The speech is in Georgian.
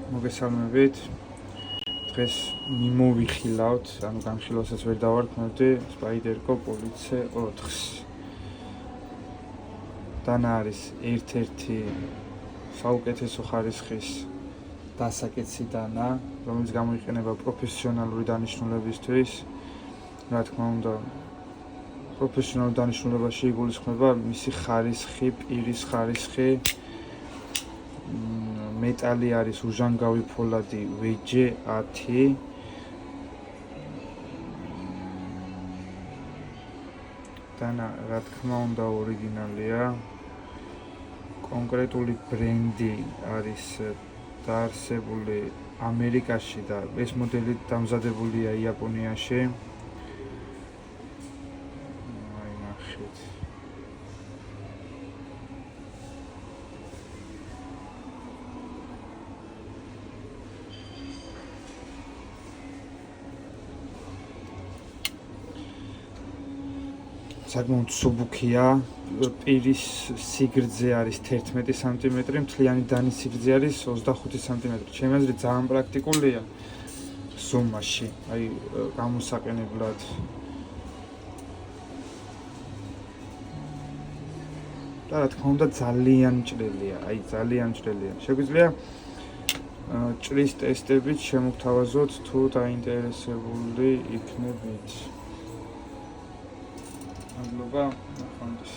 მოგესალმებით. დღეს მიმოვიხილავთ, ანუ გამხილვასაც ვერ დავარქმევდი, Spider-Co Police 4-ს. დანა არის ერთ-ერთი საუკეთესო ხარისხის დასაკეცი დანა, რომელიც გამოიყენება პროფესიონალური დანიშნულებისთვის. რა თქმა უნდა, პროფესიონალურ დანიშნულებაში იგულისხმება მისი ხარისხი, პირის ხარისხი. მეტალი არის უჟანგავი ფოლადი WJ10. დანა, რა თქმა უნდა, ორიგინალია. კონკრეტული ბრენდი არის დაარსებული ამერიკაში და ეს მოდელი დამზადებულია იაპონიაში. აი ნახეთ. საკმაოდ სუბუქია, პირის სიგრძე არის 11 სანტიმეტრი, მთლიანი დანის სიგრძე არის 25 სანტიმეტრი. ჩემი აზრით ძალიან პრაქტიკულია ზომაში, აი გამოსაყენებლად. და რა თქმა უნდა ძალიან ჭრელია, ძალიან ჭრელია. შეგვიძლია ჭრის ტესტებით შემოგთავაზოთ თუ დაინტერესებული იქნებით. მადლობა, ნახვამდის.